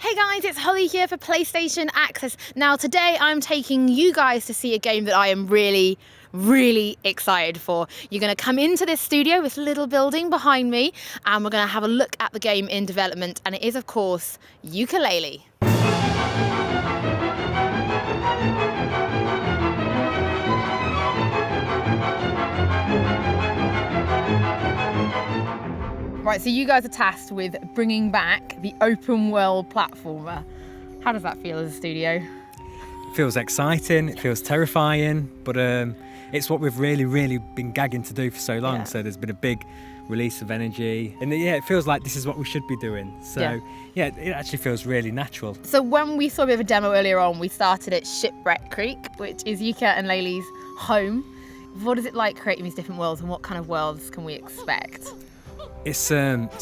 Hey guys, it's Hollie here for PlayStation Access. Now today I'm taking you guys to see a game that I am really excited for. You're going to come into this studio, this little building behind me, and we're going to have a look at the game in development, and it is of course Yooka-Laylee. Right, so you guys are tasked with bringing back the open world platformer. How does that feel as a studio? It feels exciting, it feels terrifying, but it's what we've really been gagging to do for so long. Yeah. So there's been a big release of energy, and it feels like this is what we should be doing. So it actually feels really natural. So when we saw a bit of a demo earlier on, we started at Shipwreck Creek, which is Yooka-Laylee's home. What is it like creating these different worlds, and what kind of worlds can we expect? It's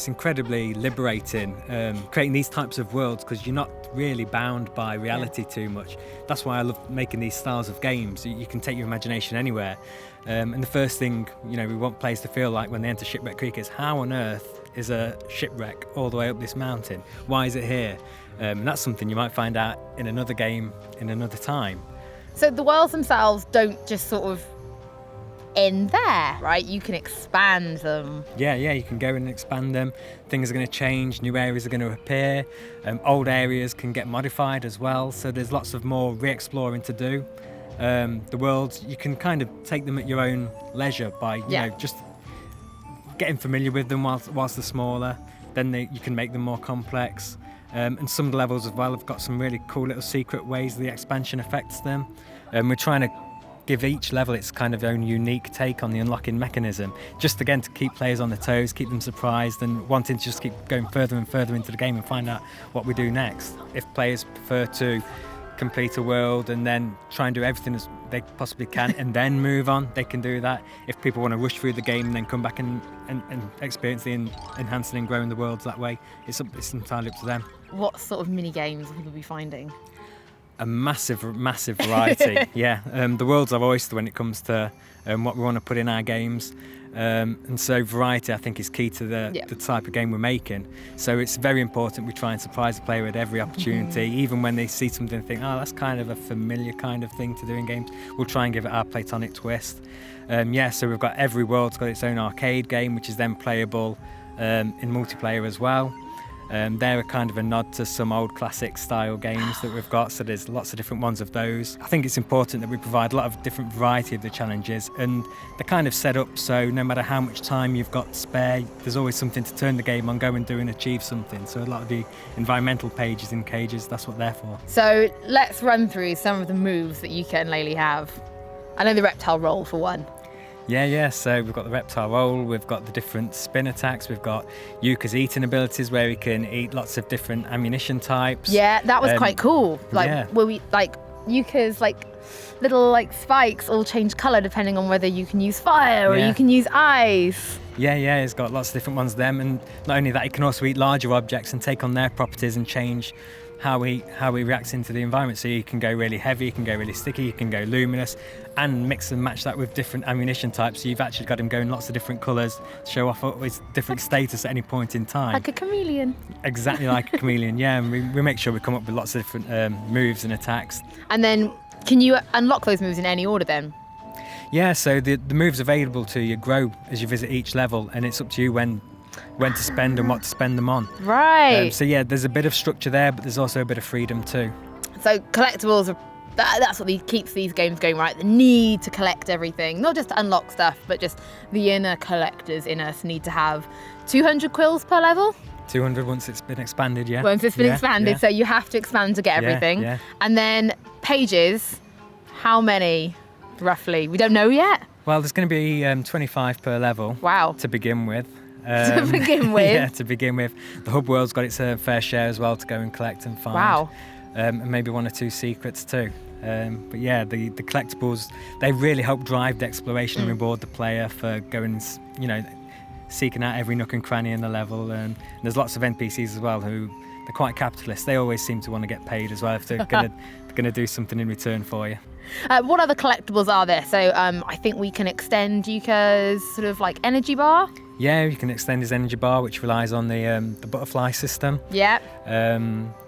incredibly liberating creating these types of worlds, because you're not really bound by reality too much. That's why I love making these styles of games. You can take your imagination anywhere, and the first thing we want players to feel like when they enter Shipwreck Creek is, how on earth is a shipwreck all the way up this mountain? Why is it here? And that's something you might find out in another game in another time. So the worlds themselves don't just sort of end there, right? You can expand them. Yeah, you can go and expand them. Things are going to change, new areas are going to appear, old areas can get modified as well, so there's lots of more re-exploring to do. The worlds, you can kind of take them at your own leisure by just getting familiar with them whilst they're smaller. Then you can make them more complex, and some of the levels as well have got some really cool little secret ways the expansion affects them. We're trying to give each level its kind of own unique take on the unlocking mechanism, just again to keep players on their toes, keep them surprised and wanting to just keep going further and further into the game and find out what we do next. If players prefer to complete a world and then try and do everything as they possibly can and then move on, they can do that. If people want to rush through the game and then come back and experience the enhancing and growing the worlds that way, it's entirely up to them. What sort of mini games will we be finding? A massive variety. The world's our oyster when it comes to what we want to put in our games, and so variety I think is key to the type of game we're making. So it's very important we try and surprise the player at every opportunity, even when they see something and think, oh, that's kind of a familiar kind of thing to do in games. We'll try and give it our Playtonic twist. So we've got every world's got its own arcade game, which is then playable in multiplayer as well. They're a kind of a nod to some old classic style games that we've got, so there's lots of different ones of those. I think it's important that we provide a lot of different variety of the challenges, and they're kind of set up so no matter how much time you've got spare, there's always something to turn the game on, go and do and achieve something. So a lot of the environmental pages in cages, that's what they're for. So let's run through some of the moves that Yooka-Laylee have. I know the Reptile Roll for one. So we've got the Reptile Roll, we've got the different spin attacks, we've got Yooka's eating abilities where he can eat lots of different ammunition types. Yeah, that was quite cool. Where we Yooka's little spikes all change colour depending on whether you can use fire or you can use ice. He's got lots of different ones of them, and not only that, he can also eat larger objects and take on their properties and change how he reacts into the environment. So you can go really heavy, you can go really sticky, you can go luminous, and mix and match that with different ammunition types. So you've actually got him going lots of different colours to show off his different status at any point in time. Like a chameleon. Exactly like a chameleon, and we make sure we come up with lots of different moves and attacks. And then can you unlock those moves in any order then? So the moves available to you grow as you visit each level, and it's up to you when to spend and what to spend them on. Right. There's a bit of structure there, but there's also a bit of freedom too. So collectibles that's what keeps these games going, right? The need to collect everything, not just to unlock stuff, but just the inner collectors in us need to have 200 quills per level. 200 once it's been expanded, Once it's been expanded, so you have to expand to get everything. And then pages, how many roughly? We don't know yet. Well, there's going to be 25 per level. Wow. To begin with. To begin with? To begin with. The hub world's got its fair share as well to go and collect and find. Wow. And maybe one or two secrets too. The collectibles, they really help drive the exploration and reward the player for going, seeking out every nook and cranny in the level. And there's lots of NPCs as well who, they're quite capitalist. They always seem to want to get paid as well if they're going to do something in return for you. What other collectibles are there? So I think we can extend Yooka's sort of energy bar. You can extend his energy bar, which relies on the butterfly system.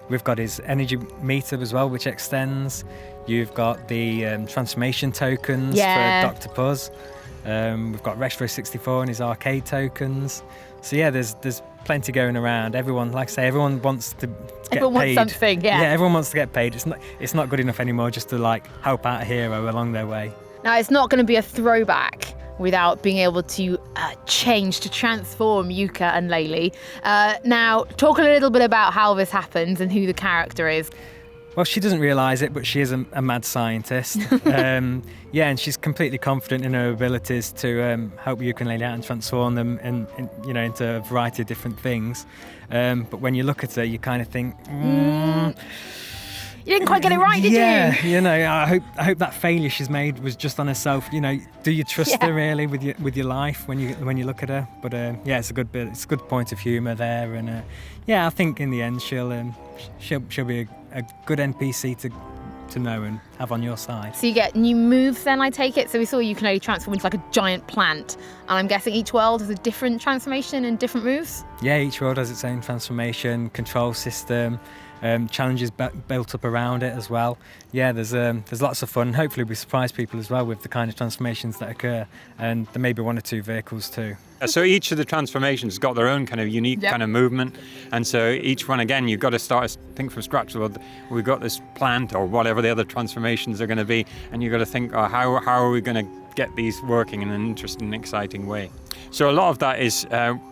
We've got his energy meter as well, which extends. You've got the transformation tokens for Dr. Puzz. We've got Retro 64 and his arcade tokens. So yeah, there's plenty going around. Everyone, like I say, everyone wants to get everyone paid. Wants something, yeah. Yeah, everyone wants to get paid. It's not good enough anymore just to like help out a hero along their way. Now, it's not going to be a throwback without being able to change, to transform Yooka and Laylee. Now, talk a little bit about how this happens and who the character is. Well, she doesn't realise it, but she is a mad scientist. And she's completely confident in her abilities to help Yooka-Laylee out and transform them into a variety of different things. But when you look at her, you kind of think, you didn't quite get it right, did you? Yeah, I hope that failure she's made was just on herself. Do you trust her really with your life when you look at her? But it's a good bit. It's a good point of humour there, and I think in the end she'll be a good NPC to know and have on your side. So you get new moves then, I take it? So we saw Yooka-Laylee transform into like a giant plant, and I'm guessing each world has a different transformation and different moves? Yeah, each world has its own transformation, control system, challenges built up around it as well. Yeah, there's lots of fun. Hopefully we surprise people as well with the kind of transformations that occur, and there may be one or two vehicles too. So each of the transformations has got their own kind of unique kind of movement, and so each one, again, you've got to think from scratch. Well, we've got this plant or whatever the other transformations are going to be, and you've got to think, how are we going to get these working in an interesting and exciting way. So a lot of that is,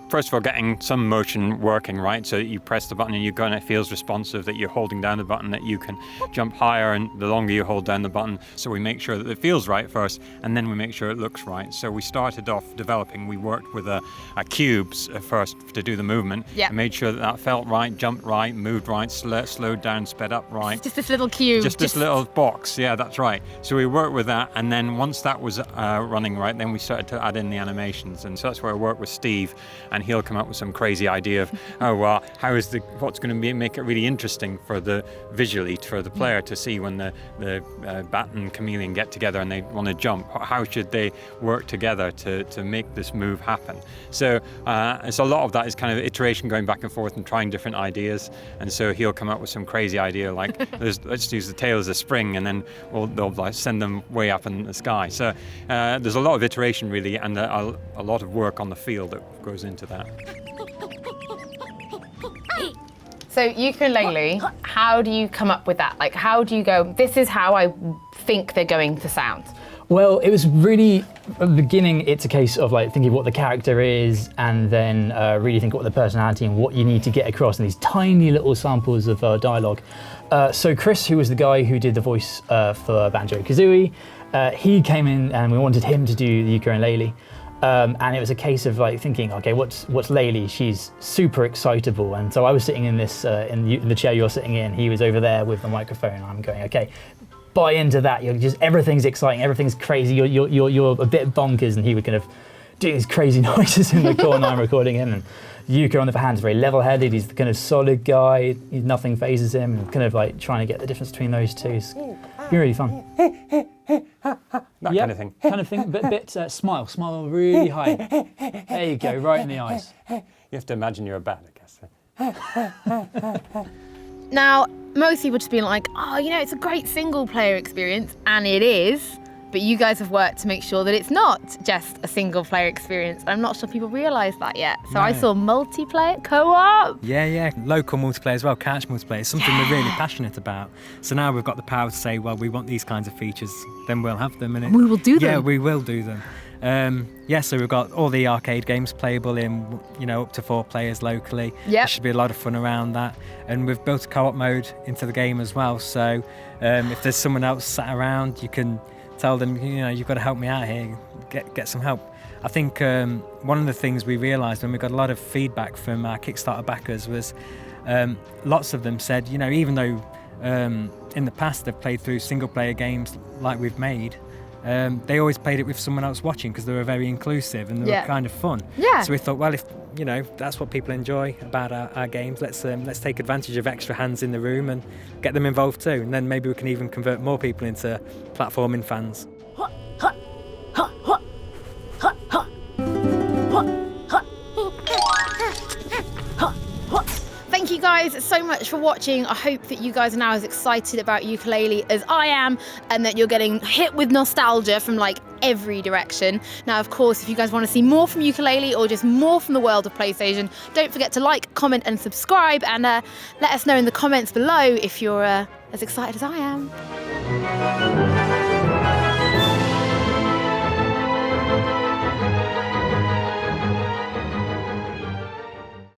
first of all, getting some motion working, right? So you press the button and it feels responsive, that you're holding down the button, that you can jump higher, and the longer you hold down the button. So we make sure that it feels right first, and then we make sure it looks right. So we started off developing, we worked with a cubes first to do the movement. Yeah. And made sure that felt right, jumped right, moved right, slowed down, sped up right. Just this little cube. Just this little box, yeah, that's right. So we worked with that, and then once that was running right, then we started to add in the animations. And so that's where I work with Steve, and he'll come up with some crazy idea of, what's going to make it really interesting visually for the player to see when the bat and chameleon get together and they want to jump. How should they work together to make this move happen? So a lot of that is kind of iteration, going back and forth and trying different ideas. And so he'll come up with some crazy idea like, let's use the tail as a spring, and then they'll like send them way up in the sky. So there's a lot of iteration really, and a lot of work on the field that goes into that. So Yooka-Laylee, how do you come up with that? Like, how do you go, this is how I think they're going to sound? Well, it was really, at the beginning, it's a case of like thinking what the character is, and then really think what the personality and what you need to get across in these tiny little samples of dialogue. So Chris, who was the guy who did the voice for Banjo-Kazooie, he came in and we wanted him to do the Yooka-Laylee. And it was a case of like thinking, okay, what's Laylee? She's super excitable, and so I was sitting in this in the chair you're sitting in. He was over there with the microphone. And I'm going, okay, buy into that. You're just everything's exciting, everything's crazy. You're a bit bonkers, and he would kind of do these crazy noises in the corner. I'm recording him, and Yooka on the other hand is very level-headed. He's the kind of solid guy. Nothing phases him. And kind of like trying to get the difference between those two. It's been really fun. That kind of thing. Kind of thing, but smile really high. There you go, right in the eyes. You have to imagine you're a bat, I guess. Now, most people just being like, it's a great single-player experience, and it is, but you guys have worked to make sure that it's not just a single-player experience. I'm not sure people realise that yet. So no. I saw multiplayer, co-op. Yeah, local multiplayer as well, couch multiplayer. It's something we're really passionate about. So now we've got the power to say, well, we want these kinds of features, then we'll have them. And we will do them. Yeah, we will do them. So we've got all the arcade games playable in, up to 4 players locally. Yep. There should be a lot of fun around that. And we've built a co-op mode into the game as well. So if there's someone else sat around, you can tell them, you've got to help me out here, get some help. I think one of the things we realised when we got a lot of feedback from our Kickstarter backers was lots of them said, even though in the past they've played through single player games like we've made, they always played it with someone else watching because they were very inclusive and they were kind of fun. Yeah. So we thought, well, if that's what people enjoy about our games, let's take advantage of extra hands in the room and get them involved too, and then maybe we can even convert more people into platforming fans. Thank you guys guys so much for watching. I hope that you guys are now as excited about Yooka-Laylee as I am, and that you're getting hit with nostalgia from like every direction. Now, of course, if you guys want to see more from Yooka-Laylee or just more from the world of PlayStation, don't forget to like, comment and subscribe, and let us know in the comments below if you're as excited as I am.